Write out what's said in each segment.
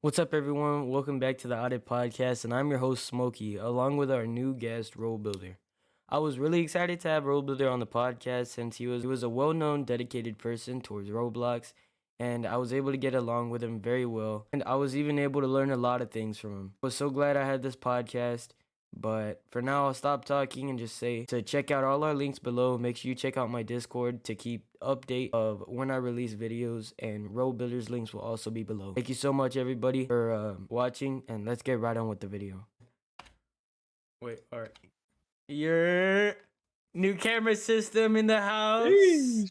What's up, everyone? Welcome back to the Audit Podcast, and I'm your host, Smokey, along with our new guest, Robuilder. I was really excited to have Robuilder on the podcast since he was a well-known, dedicated person towards Roblox, and I was able to get along with him very well, and I was even able to learn a lot of things from him. I was so glad I had this podcast, but for now, I'll stop talking and just say to check out all our links below. Make sure you check out my Discord to keep update of when I release videos, and Row Builders links will also be below. Thank you so much, everybody, for watching, and let's get right on with the video. Wait, all right. Your new camera system in the house. Sheesh.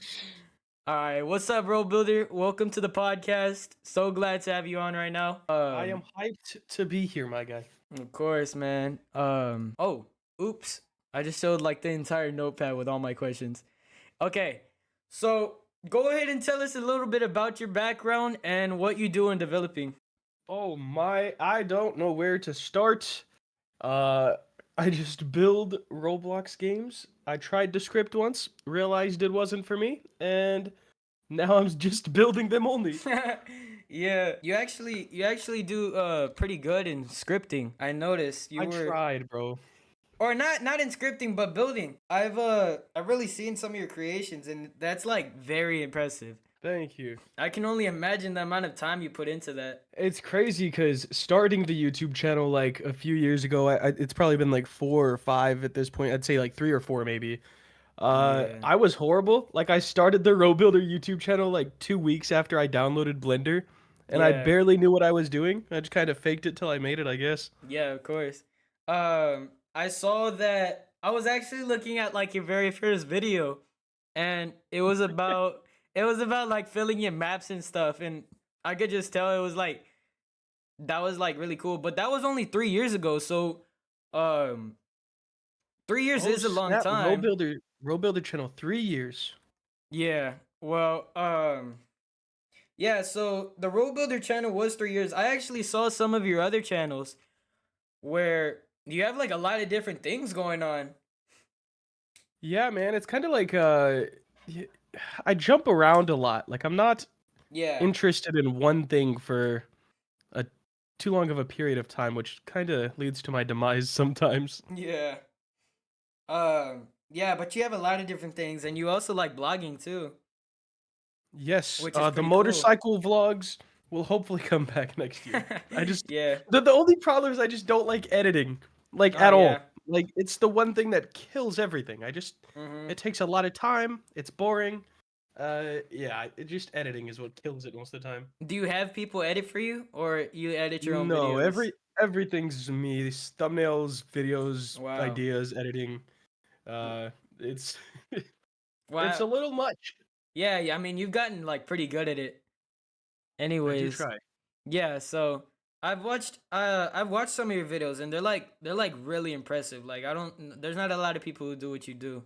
All right, what's up, Row Builder? Welcome to the podcast. So glad to have you on right now. I am hyped to be here, my guy. Of course, man. Oh, oops. I just showed like the entire notepad with all my questions. Okay, so go ahead and tell us a little bit about your background and what you do in developing. Oh my, I don't know where to start. Uh, I just build Roblox games. I tried to script once, realized it wasn't for me, and now I'm just building them only. Yeah, you actually do pretty good in scripting. I noticed you I were tried, bro. or not in scripting but building. I've really seen some of your creations, and that's like very impressive. Thank you. I can only imagine the amount of time you put into that. It's crazy because starting the YouTube channel like a few years ago, it's probably been like 4 or 5 at this point. I'd say like 3 or 4 maybe. Yeah. I was horrible. Like I started the Robuilder YouTube channel like 2 weeks after I downloaded Blender, and I Yeah. barely knew what I was doing. I just kind of faked it till I made it, I guess. Yeah, of course. I saw that I was actually looking at like your very first video, and it was about like filling in maps and stuff, and I could just tell it was like that was like really cool. But that was only 3 years ago, so um 3 years Oh is a long snap! time. Robuilder channel 3 years. Yeah. Well, yeah. So the Road Builder channel was 3 years. I actually saw some of your other channels where you have like a lot of different things going on. Yeah, man, it's kind of like y- I jump around a lot. Like I'm not Yeah. interested in one thing for a too long of a period of time, which kind of leads to my demise sometimes. Yeah. Yeah, but you have a lot of different things, and you also like blogging too, Yes, which is the pretty cool. motorcycle vlogs will hopefully come back next year. I just Yeah. the only problem is I just don't like editing, like Oh at yeah. all. Like it's the one thing that kills everything. Mhm. It takes a lot of time. It's boring. Yeah, it just editing is what kills it most of the time. Do you have people edit for you, or you edit your own No, videos? everything's me. Thumbnails, videos, Wow. ideas, editing. Uh, it's it's Wow. a little much. Yeah, yeah. I mean, you've gotten like pretty good at it. I do Anyways, try. yeah. So I've watched some of your videos, and they're like really impressive. Like there's not a lot of people who do what you do.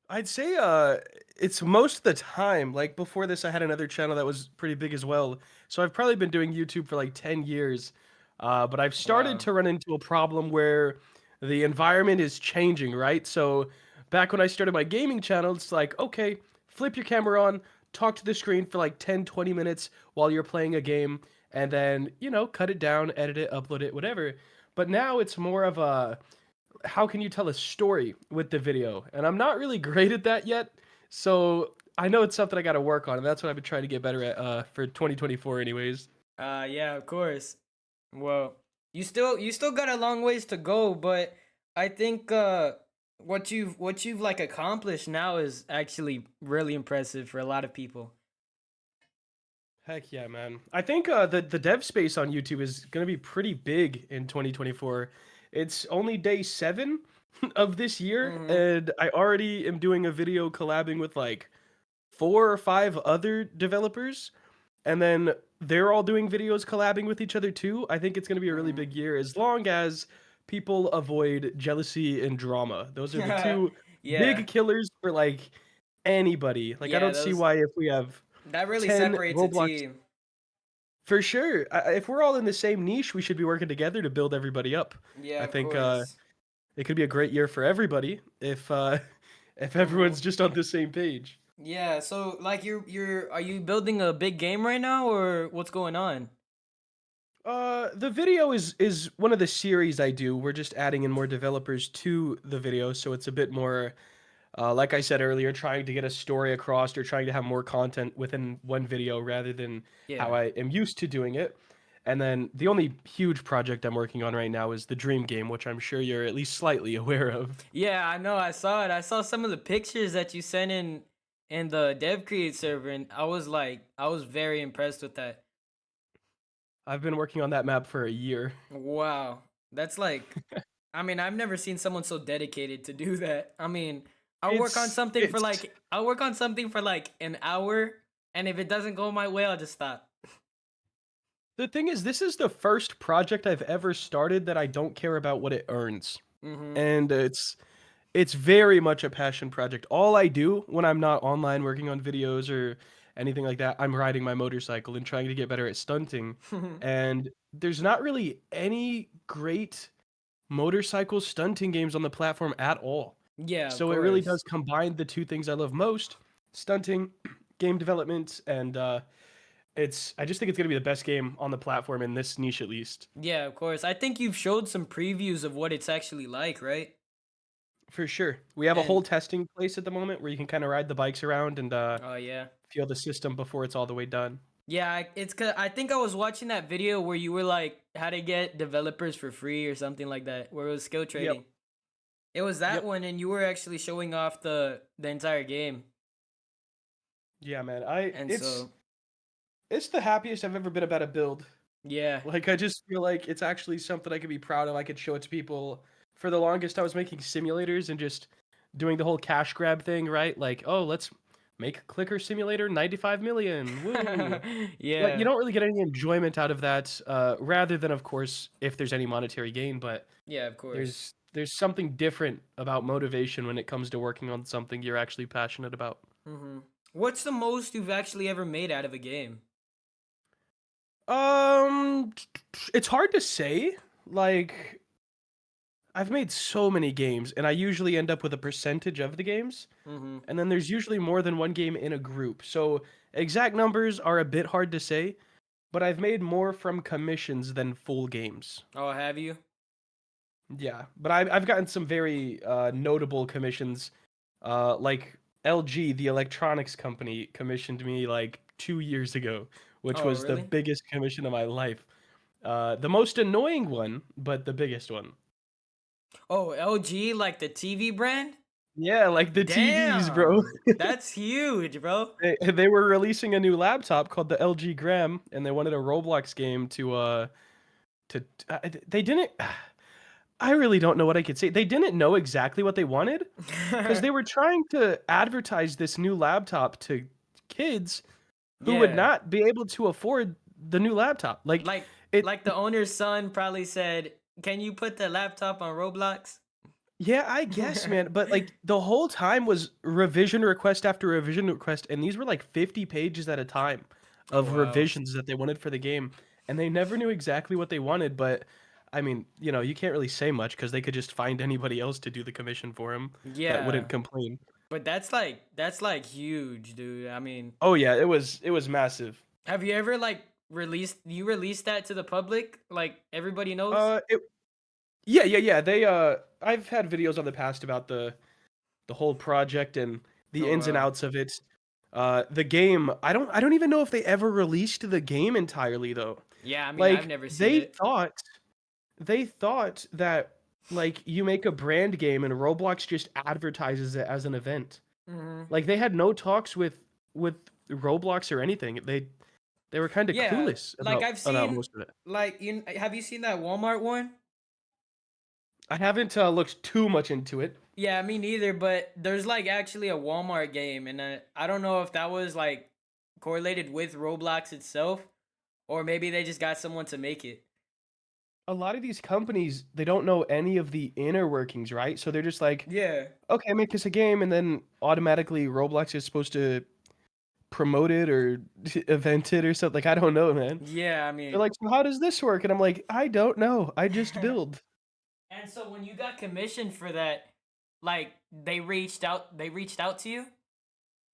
I'd say it's most of the time. Like before this I had another channel that was pretty big as well. So I've probably been doing YouTube for like 10 years. But I've started Wow. to run into a problem where the environment is changing, right? So back when I started my gaming channel, it's like, okay, flip your camera on, talk to the screen for like 10, 20 minutes while you're playing a game, and then, cut it down, edit it, upload it, whatever. But now it's more of a how can you tell a story with the video? And I'm not really great at that yet. So I know it's something I got to work on, and that's what I've been trying to get better at for 2024, anyways. Yeah, of course. Well, you still got a long ways to go, but I think what you've like accomplished now is actually really impressive for a lot of people. Heck yeah, man. I think the dev space on YouTube is going to be pretty big in 2024. It's only day 7 of this year, Mhm. and I already am doing a video collabing with like 4 or 5 other developers, and then they're all doing videos collabing with each other too. I think it's going to be a really Mhm. big year as long as people avoid jealousy and drama. Those are the two Yeah. big killers for like anybody. Like I Yeah, don't see those why if we have that really 10 separates a Roblox team. for sure. If we're all in the same niche, we should be working together to build everybody up. Yeah, I of think course. it could be a great year for everybody if if Mhm. everyone's just on the same page. Yeah, so like you're are you building a big game right now, or what's going on? The video is one of the series I do. We're just adding in more developers to the video, so it's a bit more, like I said earlier, trying to get a story across or trying to have more content within one video rather than how Yeah. I am used to doing it. And then the only huge project I'm working on right now is the Dream Game, which I'm sure you're at least slightly aware of. Yeah, I know. I saw it. I saw some of the pictures that you sent in the Dev Create server, and I was very impressed with that. I've been working on that map for a year. Wow. That's like, I mean, I've never seen someone so dedicated to do that. I mean, It's I'll work on something for like an hour, and if it doesn't go my way, I'll just stop. the thing is, this is the first project I've ever started that I don't care about what it earns. Mhm. And it's very much a passion project. All I do when I'm not online working on videos or anything like that, I'm riding my motorcycle and trying to get better at stunting. And there's not really any great motorcycle stunting games on the platform at all. Yeah, of So it really course. does combine the two things I love most, stunting, game development, and I just think it's gonna be the best game on the platform in this niche at least. Yeah, of course. I think you've showed some previews of what it's actually like, right? For sure. We have a And whole testing place at the moment where you can kind of ride the bikes around and oh yeah. feel the system before it's all the way done. Yeah, it's cause I think I was watching that video where you were like how to get developers for free or something like that, where it was skill Yep. trading. It was that Yep. one, and you were actually showing off the entire game. Yeah, man. And so It's the happiest I've ever been about a build. yeah. Like I just feel like it's actually something I could be proud of. I could show it to people. For the longest I was making simulators and just doing the whole cash grab thing, right? Like, oh, let's make a clicker simulator 95 million. Woo. But you Yeah. don't really get any enjoyment out of that, rather than of course if there's any monetary gain, but Yeah, of course. there's something different about motivation when it comes to working on something you're actually passionate about. What's the most you've actually ever made out of a game? Um, it's hard to say. Like, I've made so many games, and I usually end up with a percentage of the games, Mhm. and then there's usually more than one game in a group. So exact numbers are a bit hard to say, but I've made more from commissions than full games. Oh, have you? Yeah, but I've gotten some very notable commissions, like LG, the electronics company, commissioned me like 2 years ago, which Oh, was the really? biggest commission of my life. The most annoying one, but the biggest one. Oh, LG, like the TV brand? Yeah, like the TVs, bro. Damn. That's huge, bro. They were releasing a new laptop called the LG Gram, and they wanted a Roblox game to they didn't. I really don't know what I could say. They didn't know exactly what they wanted because they were trying to advertise this new laptop to kids who would Yeah. not be able to afford the new laptop. Like Like it like the owner's son probably said, "Can you put the laptop on Roblox?" Yeah, I guess, man, but, like, the whole time was revision request after revision request, and these were, like, 50 pages at a time Oh, of wow. revisions that they wanted for the game, and they never knew exactly what they wanted, but, I mean, you can't really say much because they could just find anybody else to do the commission for them that wouldn't Yeah. complain. But that's like huge, dude. I mean, Oh, yeah, it was massive. have you ever like released that to the public? Like everybody knows? It Yeah, yeah, yeah, I've had videos on the past about the whole project and the Oh, ins and wow. outs of it. The game, I don't even know if they ever released the game entirely though. Yeah, I mean, I've Like never seen they it. thought they thought that like you make a brand game and Roblox just advertises it as an event. Mhm. Like they had no talks with Roblox or anything. They were kind of Yeah, clueless like about most of it. have you seen that Walmart one? I haven't looked too much into it. Yeah, me neither, but there's like actually a Walmart game, and I don't know if that was like correlated with Roblox itself, or maybe they just got someone to make it. A lot of these companies, they don't know any of the inner workings, right? So they're just like, Yeah. okay, make us a game, and then automatically Roblox is supposed to promote it or event it or something. Like, I don't know, man. Yeah, I They're mean, like, so how does this work? And I'm like, I don't know. I just build. and so when you got commissioned for that, like they reached out to you?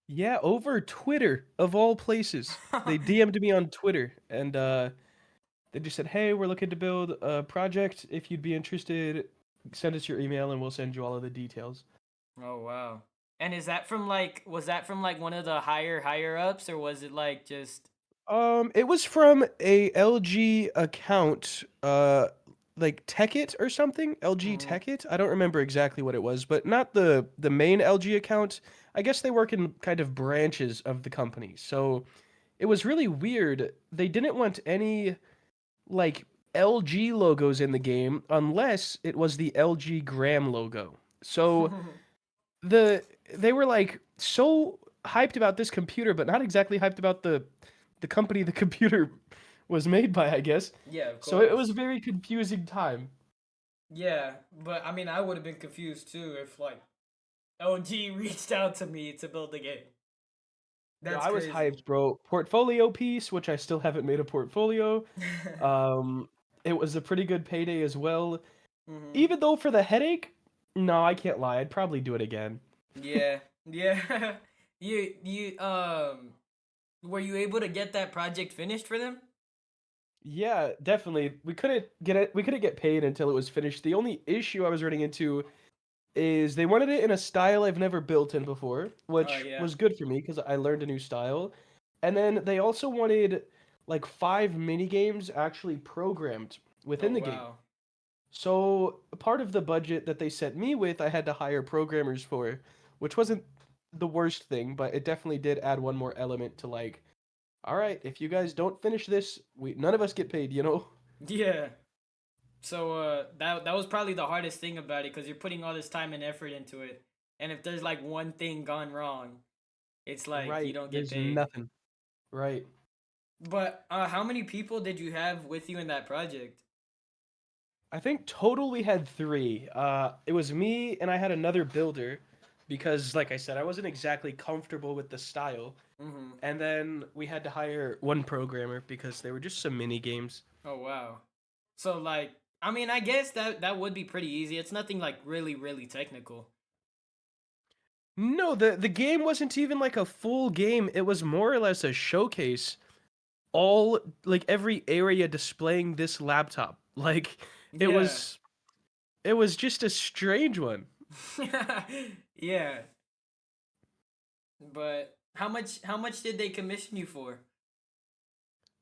Yeah, over Twitter of all places. They DM'd me on Twitter, and They just said, "Hey, we're looking to build a project. If you'd be interested, send us your email and we'll send you all of the details." Oh wow. And is that from like was that from like one of the higher ups or was it like just It was from a LG account, like Techit or something. LG Mhm. Techit. I don't remember exactly what it was, but not the main LG account. I guess they work in kind of branches of the company. So it was really weird. They didn't want any like LG logos in the game unless it was the LG Gram logo. So the they were like so hyped about this computer, but not exactly hyped about the company the computer was made by, I guess. Yeah, of So it was course. a very confusing time. Yeah, but I mean I would have been confused too if like OG reached out to me to build the game. No, That's I was crazy. hyped, bro. Portfolio piece, which I still haven't made a portfolio. Um, it was a pretty good payday as well. Mhm. Even though for the headache, no, I can't lie. I'd probably do it again. Yeah. Yeah. You were you able to get that project finished for them? Yeah, definitely. We couldn't get paid until it was finished. The only issue I was running into is they wanted it in a style I've never built in before, Oh which yeah. was good for me because I learned a new style. And then they also wanted like 5 mini games actually programmed Oh within the game. wow. So part of the budget that they sent me with, I had to hire programmers for, which wasn't the worst thing, but it definitely did add one more element to like, all right, if you guys don't finish this, we none of us get paid, you know? Yeah. So that was probably the hardest thing about it because you're putting all this time and effort into it, and if there's like one thing gone wrong, it's like you Right. don't get There's paid. nothing. Right. But how many people did you have with you in that project? I think total we had three. It was me and I had another builder because, like I said, I wasn't exactly comfortable with the style. Mm-hmm. And then we had to hire one programmer because there were just some mini games. Oh wow. So like, I mean, I guess that would be pretty easy. It's nothing like really technical. No, the game wasn't even like a full game. It was more or less a showcase. All like every area displaying this laptop. Like it Yeah. was it was just a strange one. Yeah. But how much did they commission you for?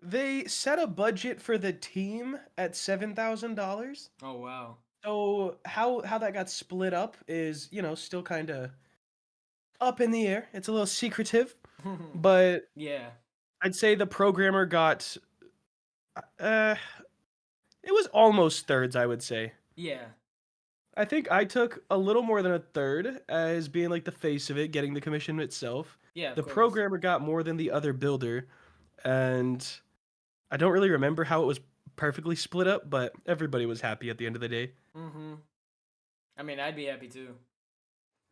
They set a budget for the team at $7,000. Oh wow. So how that got split up is, still kind of up in the air. It's a little secretive, but Yeah. I'd say the programmer got uh it was almost thirds, I would say. Yeah. I think I took a little more than a third as being like the face of it, getting the commission itself. Yeah, of The course. programmer got more than the other builder, and I don't really remember how it was perfectly split up, but everybody was happy at the end of the day. Mm-hmm. I mean, I'd be happy too.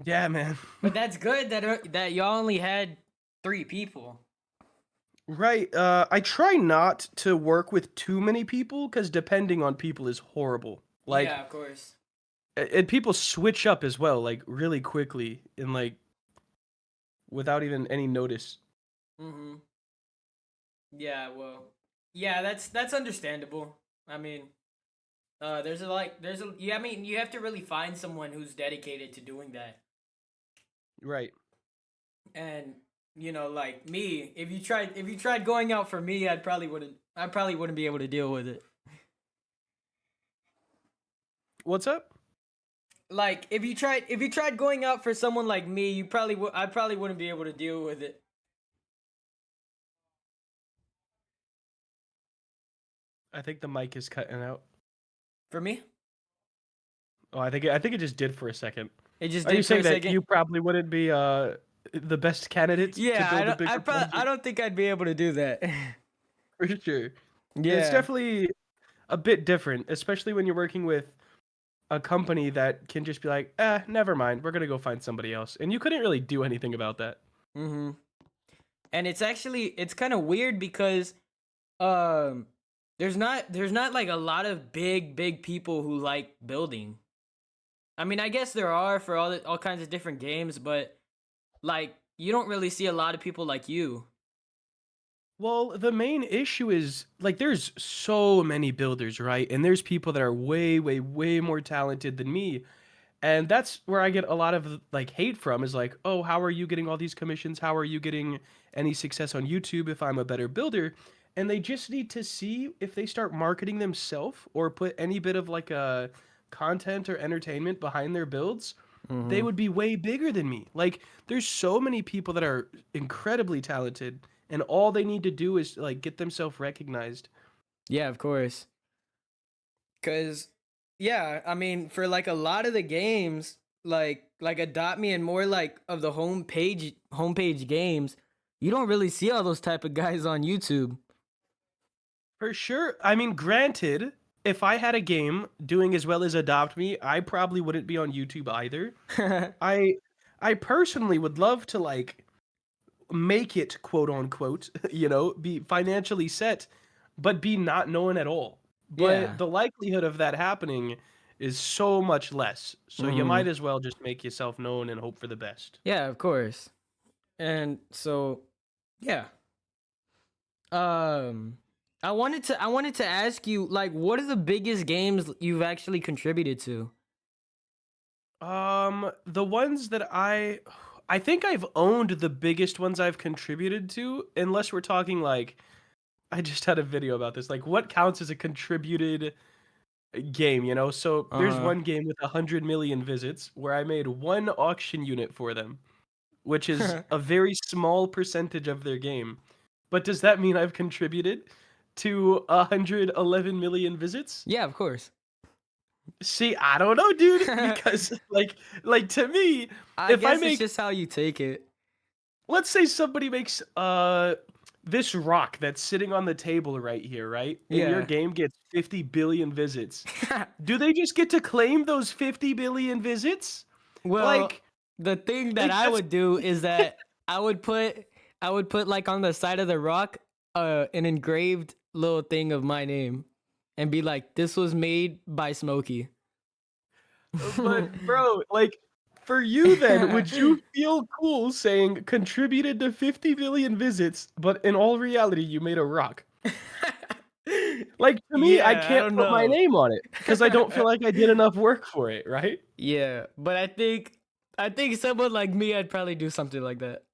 Yeah, man. But that's good that y'all only had 3 people. Right. I try not to work with too many people because depending on people is horrible. Like, Yeah, of course. and people switch up as well, like really quickly and like without even any notice. Mm-hmm. Yeah, well, yeah, that's understandable. I mean, yeah, I mean, you have to really find someone who's dedicated to doing that. Right. And like me, if you tried going out for me, I probably wouldn't be able to deal with it. What's up? Like if you tried going out for someone like me, I probably wouldn't be able to deal with it. I think the mic is cutting out. For me, Oh, I think it just did for a second. it just Are you did for saying a that second. you probably wouldn't be the best candidate to Yeah, build a bigger I project? don't think I'd be able to do that. For sure. It's Yeah. definitely a bit different, especially when you're working with a company that can just be like, never mind, we're gonna go find somebody else. And you couldn't really do anything about that. Mm-hmm. And it's kind of weird because um there's not like a lot of big people who like building. I mean, I guess there are for all kinds of different games, but like you don't really see a lot of people like you. Well, the main issue is like there's so many builders, right? And there's people that are way, way, way more talented than me. And that's where I get a lot of like hate from is like, "Oh, how are you getting all these commissions? How are you getting any success on YouTube if I'm a better builder?" And they just need to see if they start marketing themselves or put any bit of like a content or entertainment behind their builds, they Mm-hmm. would be way bigger than me. Like there's so many people that are incredibly talented and all they need to do is like get themselves recognized. Yeah, of course. Cause yeah, I mean, for like a lot of the games, like Adopt Me and more like of the homepage games, you don't really see all those type of guys on YouTube. For sure. I mean, granted, if I had a game doing as well as Adopt Me, I probably wouldn't be on YouTube either. I I personally would love to like make it quote unquote, be financially set, but be not known at all. But Yeah. the likelihood of that happening is so much less. So you Hmm. might as well just make yourself known and hope for the best. Yeah, of course. And so, yeah. Um, I wanted to ask you, like, what are the biggest games you've actually contributed to? The ones that I think I've owned the biggest ones I've contributed to, unless we're talking like I just had a video about this. Like what counts as a contributed game, you know? So there's Uh one game with 100 million visits where I made one auction unit for them, which is huh. a very small percentage of their game. But does that mean I've contributed to 111 million visits? Yeah, of course. See, I don't know, dude, because like to me, I if I guess it's make just how you take it. let's say somebody makes this rock that's sitting on the table right here, right? And your Yeah. game gets 50 billion visits. Do they just get to claim those 50 billion visits? Well, Like the thing that like I that's would do is that I would put I would put like on the side of the rock an engraved little thing of my name and be like, this was made by Smokey. but bro, like for you then, would you feel cool saying contributed to 50 billion visits, but in all reality you made a rock? Like to me, I Yeah, I can't don't put my know. name on it because I don't feel like I did enough work for it, right? Yeah, but I think someone like me, I'd probably do something like that.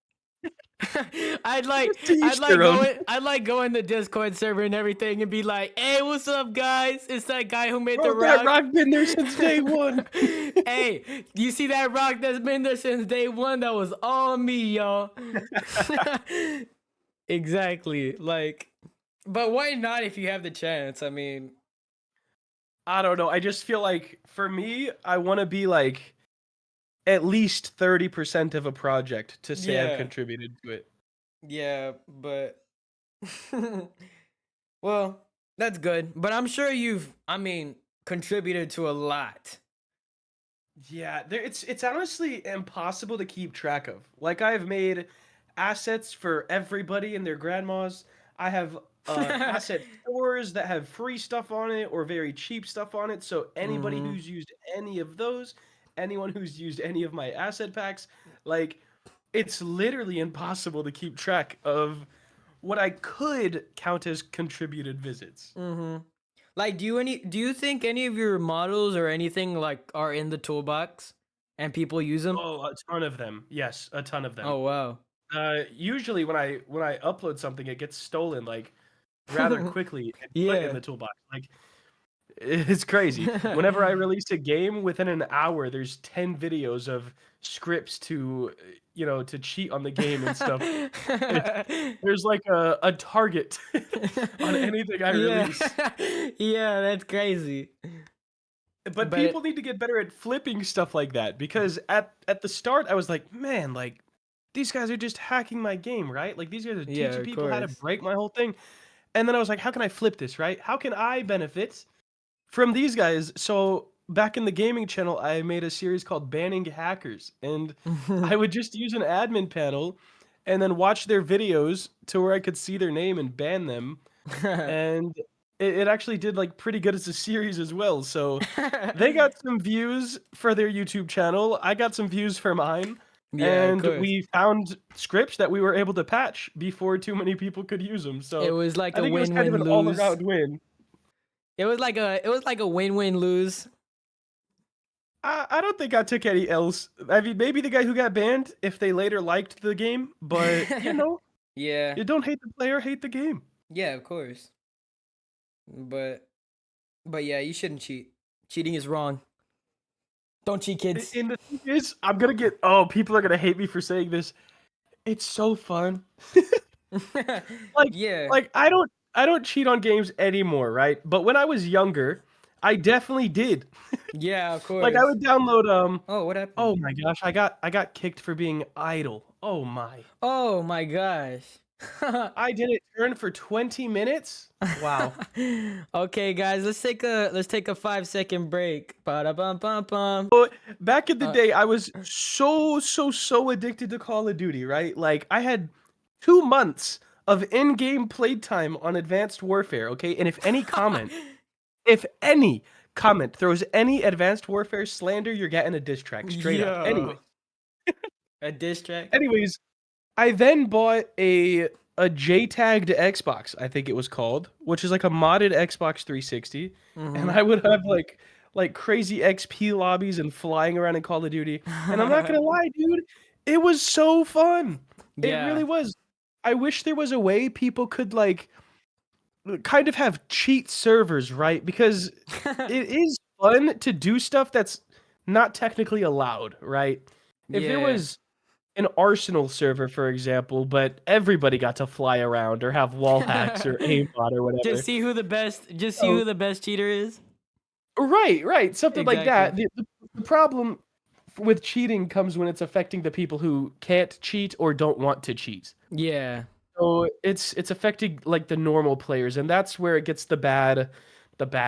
I'd like To I'd each like their go own. in I'd like go in the Discord server and everything and be like, "Hey, what's up, guys? It's that guy who made the Bro, that rock." rock been there since day one. Hey, you see that rock that's been there since day one? That was all me, y'all. Exactly. Like, but why not if you have the chance? I mean, I don't know. I just feel like for me, I want to be like at least 30% of a project to say I've yeah, contributed to it. yeah, but well, that's good. But I'm sure I mean, contributed to a lot. Yeah, it's honestly impossible to keep track of. Like I've made assets for everybody and their grandmas. I have asset stores that have free stuff on it or very cheap stuff on it. So anybody Mm-hmm. who's used any of those, anyone who's used any of my asset packs, like it's literally impossible to keep track of what I could count as contributed visits. Mm-hmm. Like, do you think any of your models or anything like are in the toolbox and people use them? Oh, a ton of them. Yes, a ton of them. Oh wow. Usually when I upload something, it gets stolen like rather quickly and put in Yeah. the toolbox. Like it's crazy. Whenever I release a game, within an hour, there's 10 videos of scripts to, to cheat on the game and stuff. It's there's like a target on anything I Yeah. release. Yeah, that's crazy. But But people need to get better at flipping stuff like that because at the start I was like, man, like these guys are just hacking my game, right? Like these guys are yeah, teaching of people how to course. break my whole thing. And then I was like, how can I flip this, right? How can I benefit from these guys? So back in the gaming channel, I made a series called Banning Hackers, and I would just use an admin panel and then watch their videos to where I could see their name and ban them. And it actually did like pretty good as a series as well. So they got some views for their YouTube channel. I got some views for mine. Yeah, of and course. we found scripts that we were able to patch before too many people could use them. It So was like I a think it was kind of win-win an lose. all-around win. It was like a win-win lose. I don't think I took any else. I mean, maybe the guy who got banned if they later liked the game, but Yeah. you don't hate the player, hate the game. Yeah, of course. But but yeah, you shouldn't cheat. Cheating is wrong. Don't cheat, kids. And the thing is, I'm gonna get oh, people are gonna hate me for saying this. It's so fun. Like Yeah. like I don't cheat on games anymore, right? But when I was younger, I definitely did. Yeah, of Like I course. would download Oh, what happened? oh my gosh, I got kicked for being idle. Oh my. Oh my gosh. I didn't turn for 20 minutes? Wow. Okay, guys, let's take a 5-second break. Ba-da-bum-bum-bum. But back in the Uh, day, I was so addicted to Call of Duty, right? Like I had 2 months of in-game playtime on Advanced Warfare, okay? And if any comment throws any Advanced Warfare slander, you're getting a diss track straight up. Yo, Anyway, a diss track. anyways, I then bought a J-tagged Xbox, I think it was called, which is like a modded Xbox 360, and Mm-hmm. I would have like crazy XP lobbies and flying around in Call of Duty. And I'm not gonna lie, dude, it was so fun. It Yeah. really was. I wish there was a way people could like kind of have cheat servers, right? Because it is fun to do stuff that's not technically allowed, right? If there Yeah. was an Arsenal server, for example, but everybody got to fly around or have wall hacks or aimbot or Just whatever. see who the best. Just see So who the best cheater is. right, something like Exactly. that. The problem with cheating comes when it's affecting the people who can't cheat or don't want to cheat. Yeah. So it's affecting like the normal players, and that's where it gets the bad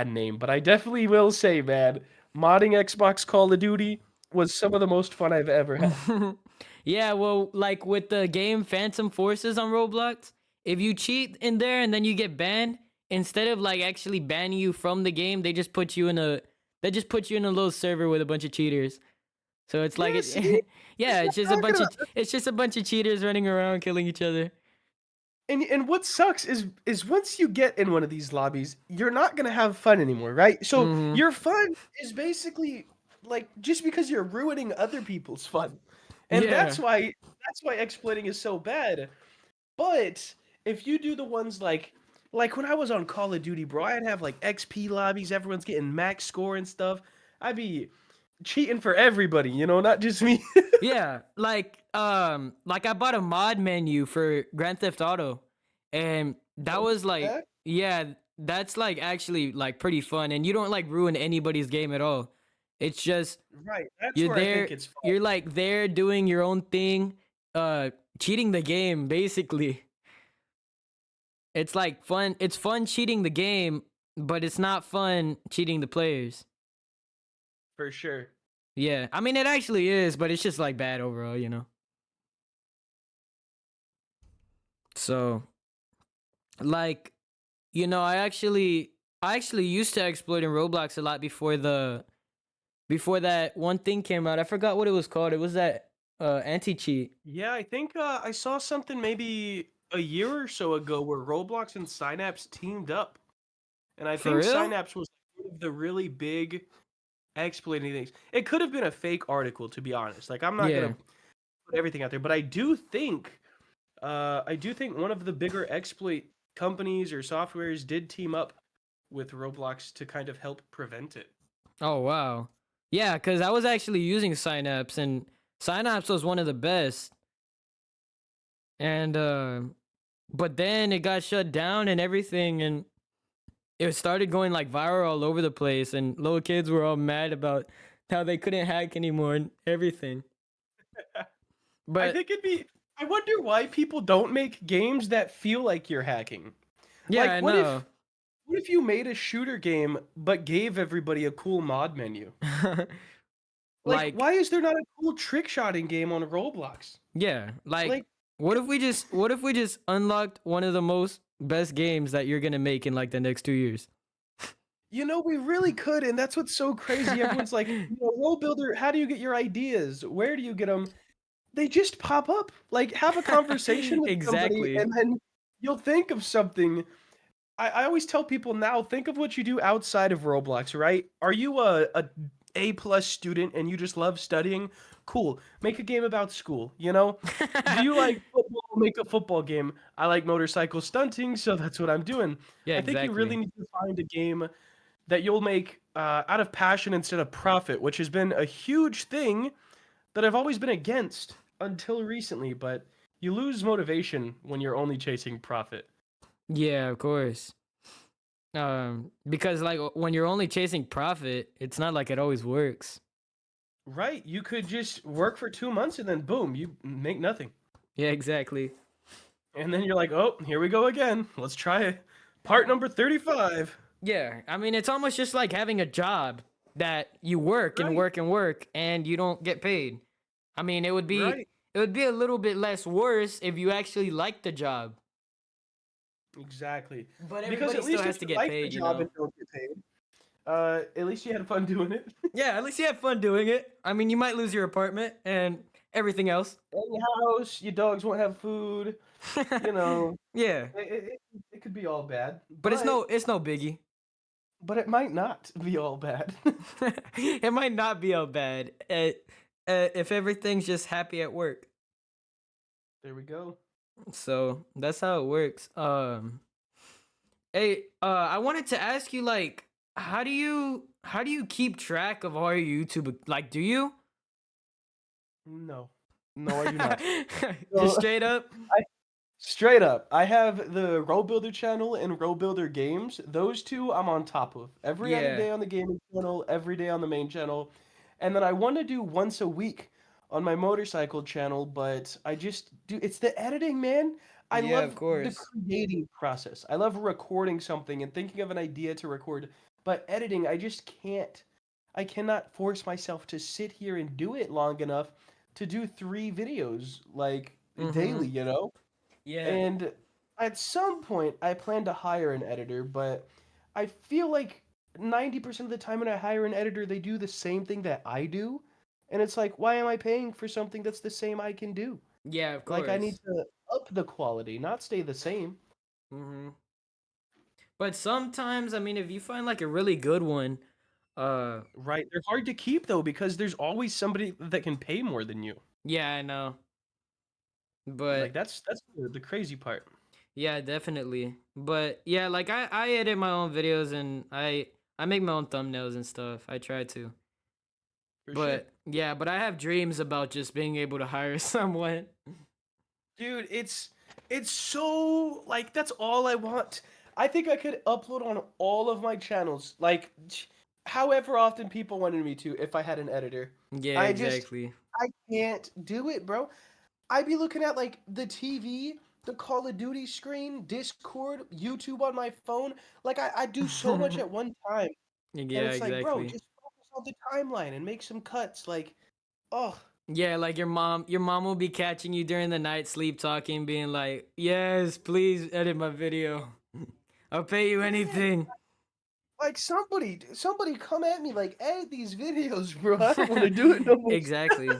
name. But I definitely will say, man, modding Xbox Call of Duty was some of the most fun I've ever had. Yeah, well, like with the game Phantom Forces on Roblox, if you cheat in there and then you get banned, instead of like actually banning you from the game, they just put you in a little server with a bunch of cheaters. So it's like Yeah, see, yeah, that's what it's just I'm a talking bunch of about. it's just a bunch of cheaters running around killing each other. And what sucks is once you get in one of these lobbies, you're not gonna have fun anymore, right? So Mhm. your fun is basically like just because you're ruining other people's fun. And Yeah. that's why exploiting is so bad. But if you do the ones like when I was on Call of Duty, bro, I'd have like XP lobbies, everyone's getting max score and stuff. I'd be cheating for everybody, not just me. Yeah, like I bought a mod menu for Grand Theft Auto, and that Oh, was like, yeah? yeah, that's like actually like pretty fun, and you don't like ruin anybody's game at all. It's just Right. That's you're where I there, think it's fun. you're like there doing your own thing, cheating the game basically. It's like fun. It's fun cheating the game, but it's not fun cheating the players. For sure. Yeah, I mean it actually is, but it's just like bad overall. So like I actually used to exploit in Roblox a lot before that one thing came out. I forgot what it was called. It was that anti cheat. Yeah, I think I saw something maybe a year or so ago where Roblox and Synapse teamed up. And I For think real? Synapse was one of the really big exploiting things. It could have been a fake article, to be honest. Like I'm not Yeah. gonna put everything out there, but I do think one of the bigger exploit companies or softwares did team up with Roblox to kind of help prevent it. Oh wow. Yeah, cuz I was actually using Synapse, and Synapse was one of the best. And but then it got shut down and everything, and it started going like viral all over the place, and little kids were all mad about how they couldn't hack anymore and everything. I But think I wonder why people don't make games that feel like you're hacking. yeah, Like I know. what if you made a shooter game but gave everybody a cool mod menu? Like Like, why is there not a cool trick shotting game on Roblox? yeah, like Like what if we just unlocked one of the most best games that you're gonna make in like the next 2 years? we really could, and that's what's so crazy. Everyone's like, Roll Builder, how do you get your ideas? Where do you get them? They just pop up. Like, have a conversation with somebody, Exactly. and then you'll think of something. I always tell people now, think of what you do outside of Roblox, right? Are you a A+ student and you just love studying? Cool. Make a game about school, you know? Do you like football? Make a football game. I like motorcycle stunting, so that's what I'm doing. Yeah, I think you really exactly. need to find a game that you'll make out of passion instead of profit, which has been a huge thing that I've always been against until recently, but you lose motivation when you're only chasing profit. Yeah, of course. Because like when you're only chasing profit, it's not like it always works. Right, you could just work for 2 months and then boom, you make nothing. Yeah, exactly. And then you're like, "Oh, here we go again. Let's try it. Part number 35." Yeah, I mean, it's almost just like having a job that you work and Right, work and work and you don't get paid. I mean, right. it would be a little bit less worse if you actually liked the job. Exactly. But Because everybody at still least if has to you get like the paid, you job know. and don't get paid, at least you had fun doing it. Yeah, at least you have fun doing it. I mean, you might lose your apartment and everything else. In your house, your dogs won't have food, you know, Yeah, it could be all bad, but but it's no biggie. it might not be all bad. It might not be all bad if everything's just happy at work. There we go. So that's how it works. Hey, I wanted to ask you, like, how do you keep track of all your YouTube? Like, do you? No. No, I do not. Just So, straight up? I straight up, I have the Robuilder channel and Robuilder games. Those 2 I'm on top of. Every other Yeah, day on the gaming channel, every day on the main channel. And then I want to do once a week on my motorcycle channel, but I just do it's the editing, man. I yeah, of love the course. creating process. I love recording something and thinking of an idea to record, but editing, I just can't. I cannot force myself to sit here and do it long enough to do 3 videos like Mm-hmm. daily, you know? Yeah. And at some point, I plan to hire an editor, but I feel like 90% of the time when I hire an editor, they do the same thing that I do. And it's like, why am I paying for something that's the same I can do? Yeah, of Like, I need course. to up the quality, not stay the same. Mm-hmm. But sometimes, I mean, if you find like a really good one, uh, Right. They're hard to keep, though, because there's always somebody that can pay more than you. yeah, I know. Like, But that's the crazy part. yeah, definitely. But yeah, like I edit my own videos and I make my own thumbnails and stuff. I try to. For sure. But yeah, but I have dreams about just being able to hire someone. Dude, it's so like that's all I want. I think I could upload on all of my channels, like however often people wanted me to if I had an editor. Yeah, I just exactly. I can't do it, bro. I'd be looking at like the TV, the Call of Duty screen, Discord, YouTube on my phone. Like I do so much at one time. And Yeah, it's like, bro, exactly. just focus on the timeline and make some cuts. Like, oh, Yeah, like your mom will be catching you during the night sleep talking, being like, "Yes, please edit my video. I'll pay you yeah. anything." Like somebody come at me like, edit these videos, bro. I don't want to do it no more. Exactly.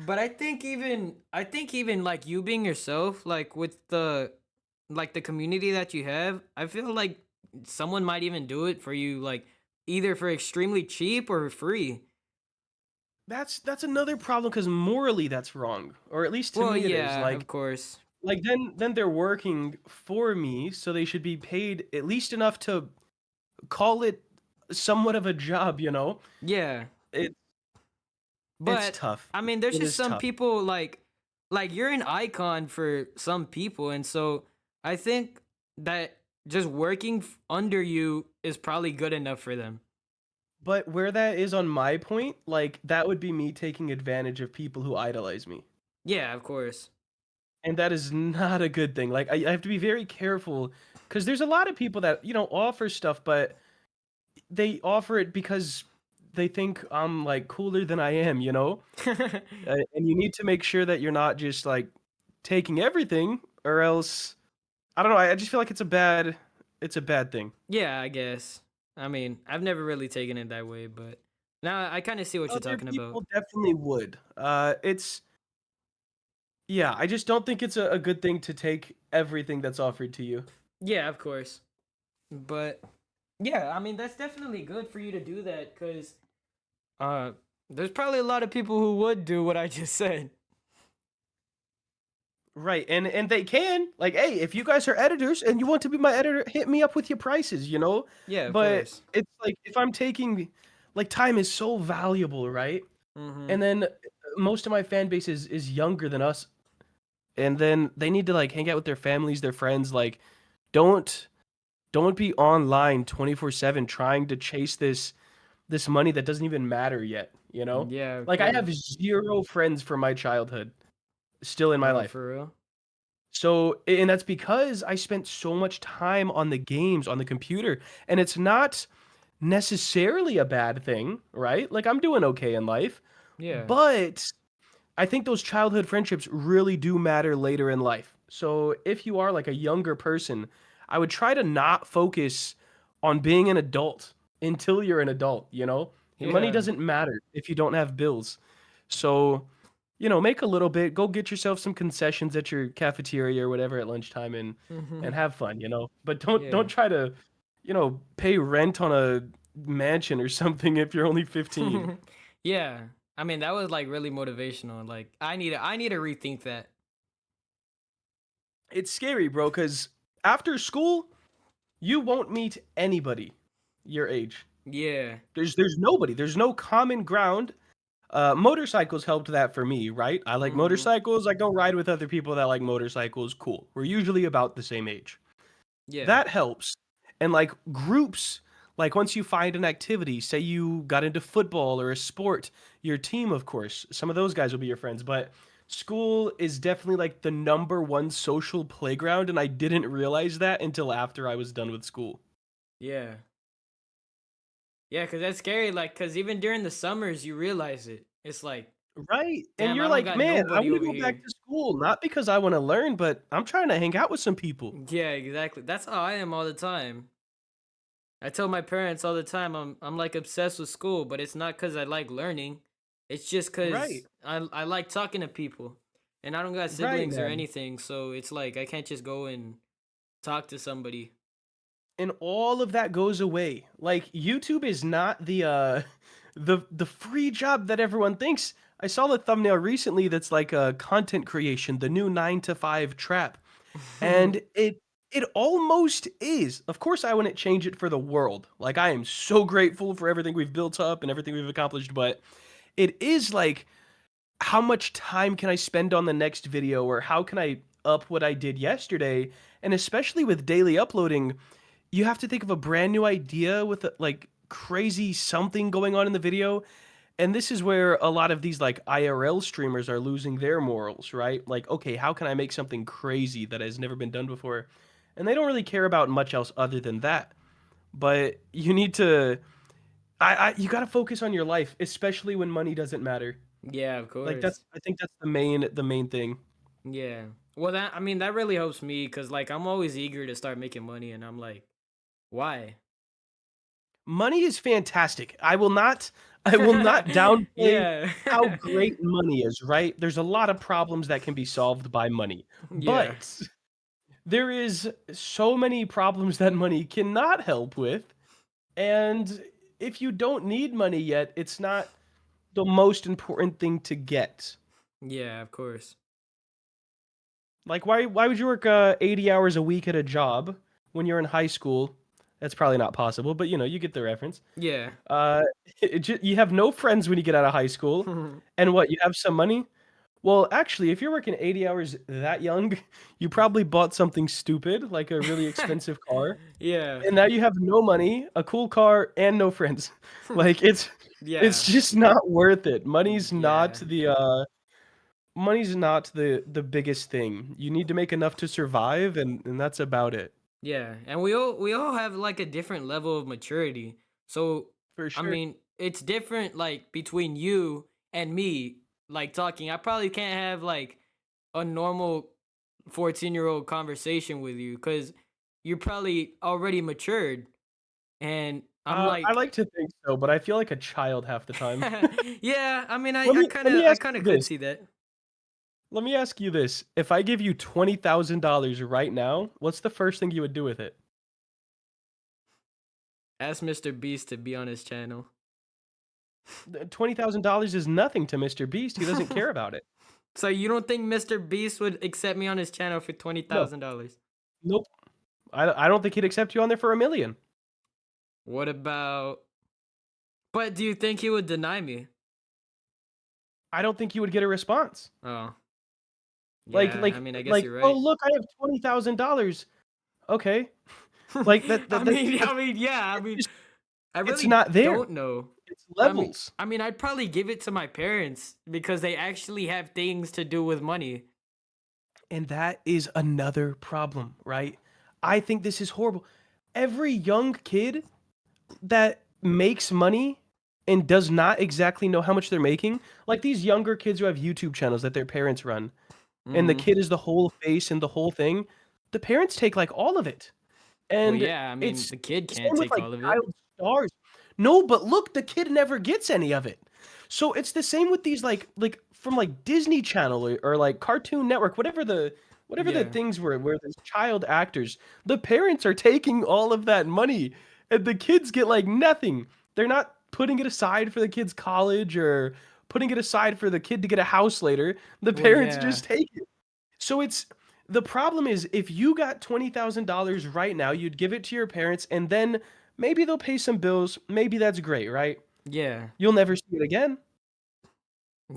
But I think even like you being yourself, like with the community that you have, I feel like someone might even do it for you, like either for extremely cheap or free. That's another problem because morally that's wrong, or at least to Well, me it is. yeah, of course. Like then they're working for me, so they should be paid at least enough to call it somewhat of a job. You know, Yeah. it it's But tough. I mean, there's It just is some tough. people like you're an icon for some people, and so I think that just working under you is probably good enough for them. But where that is on my point, like that would be me taking advantage of people who idolize me. Yeah, of course. And that is not a good thing. Like I have to be very careful because there's a lot of people that, offer stuff, but they offer it because they think I'm like cooler than I am, you know? And you need to make sure that you're not just like taking everything or else I don't know, I just feel like it's a bad thing. Yeah, I guess. I mean, I've never really taken it that way, but now I kind of see what you're Other talking about. people definitely would. It's Yeah, I just don't think it's a good thing to take everything that's offered to you. Yeah, of course. But yeah, I mean that's definitely good for you to do that because uh, there's probably a lot of people who would do what I just said. Right, and they can like, hey, if you guys are editors and you want to be my editor, hit me up with your prices, you know. Yeah, of But course. it's like if I'm taking, like, time is so valuable, right? Mhm. And then most of my fan base is younger than us, and then they need to like hang out with their families, their friends. Like, don't don't be online 24/7 trying to chase this money that doesn't even matter yet. You know, Yeah, of like I have course. zero friends from my childhood still in my Oh, life. for real? So, and that's because I spent so much time on the games, on the computer, and it's not necessarily a bad thing, right? Like I'm doing okay in life, Yeah. but I think those childhood friendships really do matter later in life. So, if you are like a younger person, I would try to not focus on being an adult until you're an adult, you know? Money Yeah. doesn't matter if you don't have bills. So, make a little bit, go get yourself some concessions at your cafeteria or whatever at lunchtime and Mhm. have fun, you know? But don't Yeah. try to, pay rent on a mansion or something if you're only 15. Yeah. I mean, that was like really motivational. Like I need to rethink that. It's scary, bro, cuz after school, you won't meet anybody your age. Yeah. There's nobody. There's no common ground. Motorcycles helped that for me, right? I like Mhm. motorcycles. I go ride with other people that like motorcycles. Cool. We're usually about the same age. Yeah. That helps. And like groups, like once you find an activity, say you got into football or a sport, your team, of course, some of those guys will be your friends, but school is definitely like the number one social playground. And I didn't realize that until after I was done with school. Yeah. Yeah, cuz that's scary like cuz even during the summers you realize it. It's like, Right. And damn, I you're don't like, got man, I nobody want to over go back here. to school, not because I want to learn, but I'm trying to hang out with some people. Yeah, exactly. That's how I am all the time. I tell my parents all the time I'm like obsessed with school, but it's not cuz I like learning. It's just Right. cuz I like talking to people. And I don't got Right, siblings or man. anything, so it's like I can't just go and talk to somebody. And all of that goes away. Like YouTube is not the the free job that everyone thinks. I saw the thumbnail recently that's like content creation, the new 9 to 5 trap. And it almost is. Of course I wouldn't change it for the world. Like I am so grateful for everything we've built up and everything we've accomplished, but it is like how much time can I spend on the next video or how can I up what I did yesterday? And especially with daily uploading, you have to think of a brand new idea with like crazy something going on in the video. And this is where a lot of these like IRL streamers are losing their morals, right? Like, okay, how can I make something crazy that has never been done before? And they don't really care about much else other than that. But you need to you got to focus on your life, especially when money doesn't matter. Yeah, of Like course. I think that's the main thing. Yeah. Well, that I mean that really helps me cuz like I'm always eager to start making money and I'm like, why? Money is fantastic. I will not downplay Yeah. how great money is, right? There's a lot of problems that can be solved by money. Yeah. But there is so many problems that money cannot help with, and if you don't need money yet, it's not the most important thing to get. Yeah, of course. Like why would you work 80 hours a week at a job when you're in high school? That's probably not possible, but you get the reference. Yeah. Uh, you have no friends when you get out of high school, and what? You have some money. Well, actually, if you're working 80 hours that young, you probably bought something stupid, like a really expensive car, Yeah. and now you have no money, a cool car, and no friends. Like it's Yeah. just not worth it. Yeah. Money's not the biggest thing. You need to make enough to survive, and that's about it. Yeah. And we all have like a different level of maturity. So, For I sure. mean, it's different like between you and me like talking. I probably can't have like a normal 14-year-old conversation with you cuz you're probably already matured and I'm I like like to think so, but I feel like a child half the time. yeah, I mean Let I me kind let of me I ask kind you of could this. see that. Let me ask you this. If I give you $20,000 right now, what's the first thing you would do with it? Ask Mr. Beast to be on his channel. $20,000 is nothing to Mr. Beast. He doesn't care about it. So you don't think Mr. Beast would accept me on his channel for No. $20,000? Nope. I don't think he'd accept you on there for $1,000,000. What about? But do you think he would deny me? I don't think you would get a response. Oh, Like yeah. I like mean, I guess like, you're "Oh, right. look, I have $20,000." Okay. Like, I mean, yeah. I mean, just I it's really not there. don't know. It's I mean, levels. I'd probably give it to my parents because they actually have things to do with money. And that is another problem, right? I think this is horrible. Every young kid that makes money and does not exactly know how much they're making, like these younger kids who have YouTube channels that their parents run, and the Mm-hmm. kid is the whole face and the whole thing, the parents take like all of it. Well, And yeah. I mean, it's the kid the can't same with take like all of it. child stars. No, but look, the kid never gets any of it. So it's the same with these like from like Disney Channel or like Cartoon Network, whatever the Yeah. things were where there's child actors. The parents are taking all of that money and the kids get like nothing. They're not putting it aside for the kid's college or putting it aside for the kid to get a house later. The Well, parents yeah. just take it. So it's the problem is if you got $20,000 right now, you'd give it to your parents and then maybe they'll pay some bills. Maybe that's great, right? Yeah. You'll never see it again.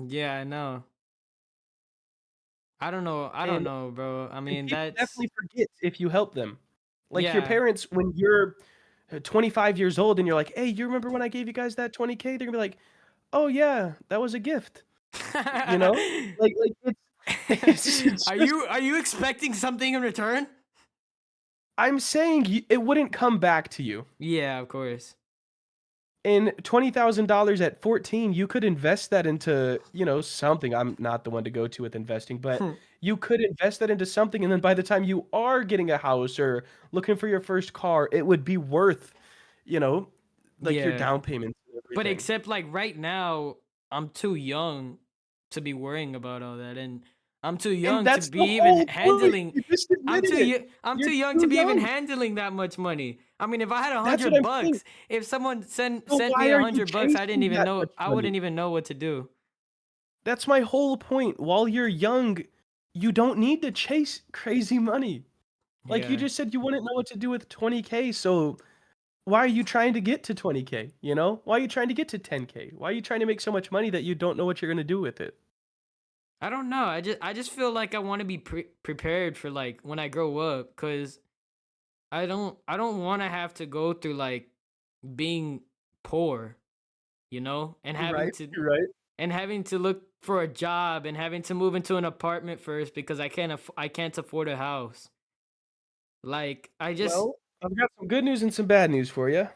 Yeah. I know. I don't know. I don't And know, bro. I and mean, people that's definitely forget if you help them. Like your yeah. parents when you're 25 years old and you're like, "Hey, you remember when I gave you guys that 20K?" They're gonna be like, "Oh yeah, that was a gift." You know? Like it's just Are you expecting something in return? I'm saying it wouldn't come back to you. Yeah, of course. And $20,000 at 14, you could invest that into, something. I'm not the one to go to with investing, but you could invest that into something, and then by the time you are getting a house or looking for your first car, it would be worth, you know, like your Yeah. down payments and But everything. except like right now, I'm too young to be worrying about all that, and I'm too And young to that's the be even whole point. handling. You just admitted it. I'm You're too young to too be even young. handling that much money. I mean, if I had a That's what hundred I'm saying. bucks, if someone So sent me why a are you hundred bucks, I didn't chasing even that know. much I money? wouldn't even know what to do. That's my whole point. While you're young, you don't need to chase crazy money. Like you Yeah. just said you wouldn't know what to do with 20K, so why are you trying to get to 20K, you know? Why are you trying to get to 10K? Why are you trying to make so much money that you don't know what you're gonna do with it? I don't know. I just feel like I want to be prepared for like when I grow up, cuz I don't want to have to go through like being poor, you know, Right, you're right. and having to look for a job and having to move into an apartment first because I can't afford a house. Like I just Well, I've got some good news and some bad news for you.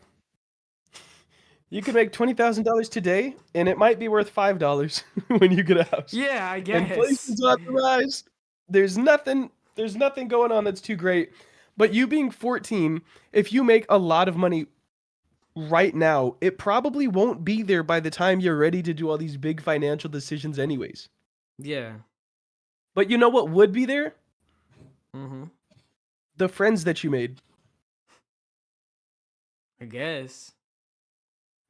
You could make $20,000 today, and it might be worth $5 when you get a house. yeah, I guess. Inflation's on the rise. There's nothing going on that's too great. But you being 14, if you make a lot of money right now, it probably won't be there by the time you're ready to do all these big financial decisions anyways. Yeah. But you know what would be there? Mhm. The friends that you made. I guess.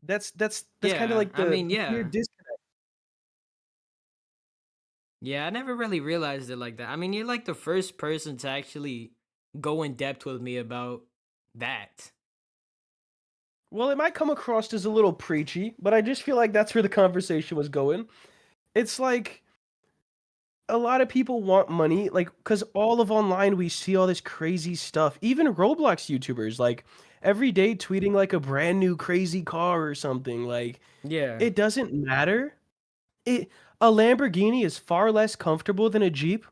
That's kind of Yeah, like I the mean, weird yeah. disconnect. Yeah, I never really realized it like that. I mean, you're like the first person to actually go in depth with me about that. Well, it might come across as a little preachy, but I just feel like that's where the conversation was going. It's like a lot of people want money, like, because all of online we see all this crazy stuff. Even Roblox YouTubers, like, every day tweeting like a brand new crazy car or something. Like, Yeah. it doesn't matter. It A Lamborghini is far less comfortable than a Jeep,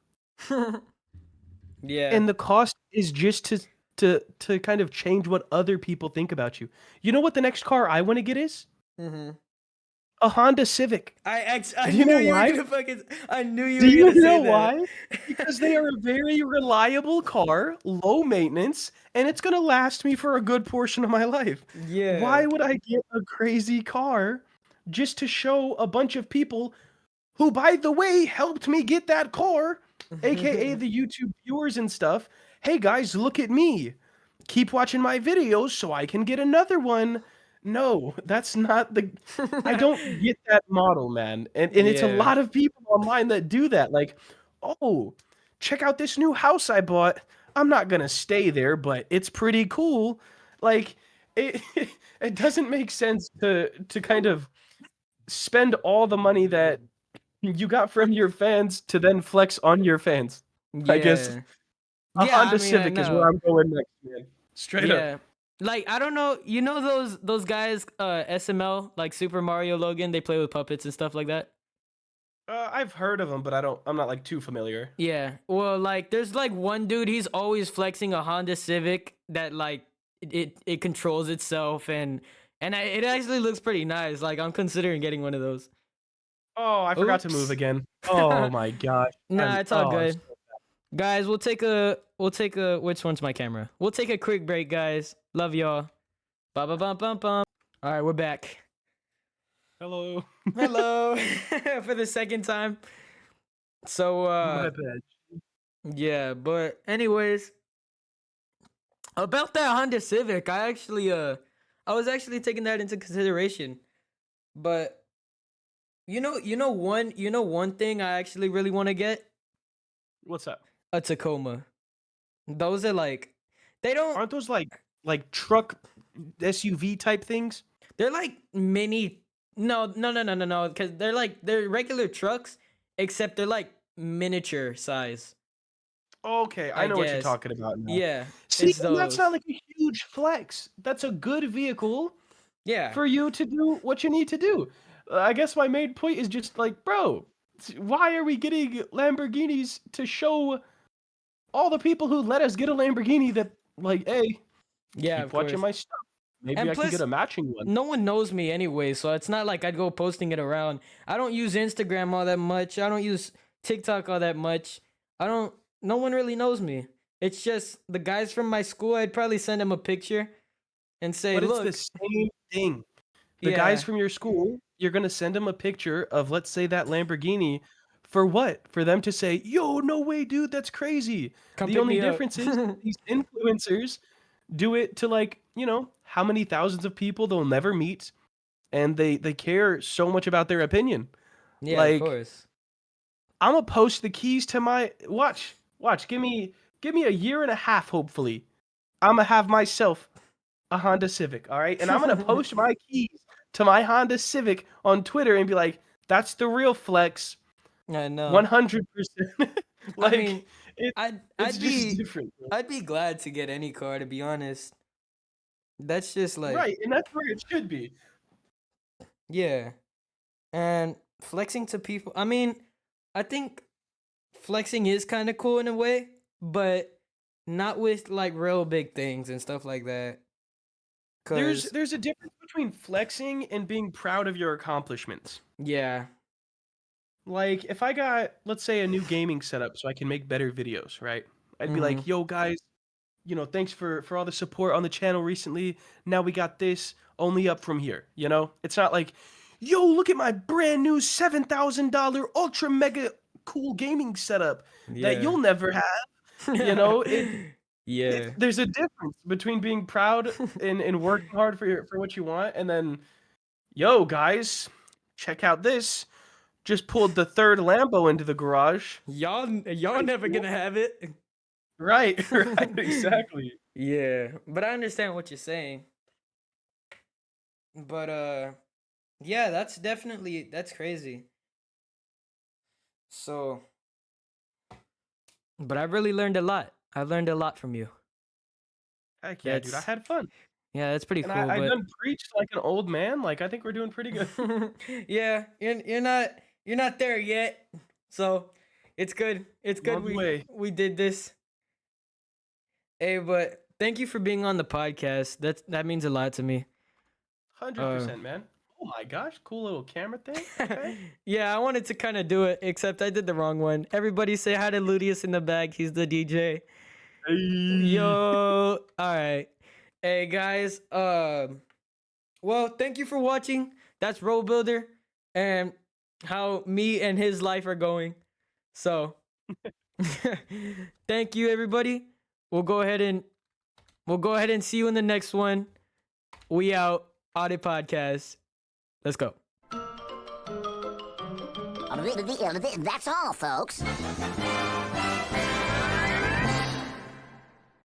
Yeah. and the cost is just to kind of change what other people think about you. You know what the next car I want to get is? Mhm. A Honda Civic. I Do you knew know you were why? gonna fucking I knew you Do were you gonna say know that. why? Because they are a very reliable car, low maintenance, and it's gonna last me for a good portion of my life. Yeah. Why would I get a crazy car just to show a bunch of people who, by the way, helped me get that car, aka the YouTube viewers and stuff. Hey guys, look at me. Keep watching my videos so I can get another one. No, that's not the I don't get that model, man. And it's a Yeah. lot of people online that do that. Like, oh, check out this new house I bought. I'm not gonna stay there, but it's pretty cool. Like, it it doesn't make sense to kind of spend all the money that you got from your fans to then flex on your fans. I guess Yeah. a Yeah, I Honda mean, I Civic is where know. I'm going next, man. Straight up. Yeah. Like, I don't know, you know those guys SML, like Super Mario Logan, they play with puppets and stuff like that? I've heard of them, but I'm not like too familiar. Yeah. Well, like there's like one dude, he's always flexing a Honda Civic that like it controls itself and it actually looks pretty nice. Like I'm considering getting one of those. Oh, I forgot to move Oops. again. Oh my gosh. Nah, it's all I'm good. Guys, we'll take a which one's my camera? We'll take a quick break, guys. Love y'all. Ba ba bum bum bum. All right, we're back. hello. Hello for the second time. So My bad. yeah, but anyways, about that Honda Civic, I was actually taking that into consideration. But you know one thing I actually really want to get? What's up? A Tacoma. Those are like they don't Aren't those like truck SUV type things? they're like mini no, cuz they're regular trucks except they're like miniature size, Okay, I I know what you're guess. talking about now. Yeah, See, it's and that's not those. like a huge flex. That's a good vehicle Yeah. for you to do what you need to do. I guess my main point is just like, bro, why are we getting Lamborghinis to show all the people who let us get a Lamborghini that, like, hey, Yeah, keep of watching course. my stuff. Maybe And I can get plus a matching one. no one knows me anyway, so it's not like I'd go posting it around. I don't use Instagram all that much. I don't use TikTok all that much. I don't no one really knows me. It's just the guys from my school, I'd probably send them a picture and say, But it's the "Look." same thing. The guys Yeah. from your school, you're gonna send them a picture of, let's say, that Lamborghini. For what? For them to say, "Yo, no way, dude, that's crazy." Come The pick only me up. difference is these influencers do it to, like, how many thousands of people they'll never meet, and they care so much about their opinion. Yeah, of Like, course. Imma post the keys to my watch, give me a year and a half, hopefully. Imma have myself a Honda Civic, all right? And I'm gonna post my keys to my Honda Civic on Twitter and be like, "That's the real flex, I know. 100%." I mean, Like, it I'd it's I'd just be different, bro. I'd be glad to get any car to be honest. That's just like, Right, and that's where it should be. yeah. And flexing to people, I mean, I think flexing is kind of cool in a way, but not with like real big things and stuff like that. There's Cause there's a difference between flexing and being proud of your accomplishments. yeah, Like, if I got, let's say, a new gaming setup so I can make better videos, right? I'd be mm-hmm, like, "Yo, guys, thanks for all the support on the channel recently. Now we got this only up from here." It's not like, "Yo, look at my brand new $7,000 ultra mega cool gaming setup that yeah, you'll never have." You know, yeah, there's a difference between being proud and working hard for what you want, and then, "Yo, guys, check out this. Just pulled the third Lambo into the garage." y'all Pretty never cool. gonna have it. Right, right, exactly. Yeah, but I understand what you're saying. But yeah, that's crazy. So, but I really learned a lot. I learned a lot from you. Heck yeah, dude, I That's had fun. yeah, that's pretty And cool. I But done preached like an old man. Like, I think we're doing pretty good. yeah, you're not there yet. So it's good. It's I'm good on the way. we did this. Hey, but thank you for being on the podcast. That means a lot to me. Uh 100%, man. Oh my gosh, cool little camera thing. Okay. yeah, I wanted to kind of do it, except I did the wrong one. Everybody say hi to Ludius in the bag. He's the DJ. Hey. Yo, all right. Hey guys, well, thank you for watching. That's Robuilder, and how me and his life are going. So thank you, everybody. We'll go ahead and see you in the next one. We out. Audit Podcast. Let's go. That's all, folks.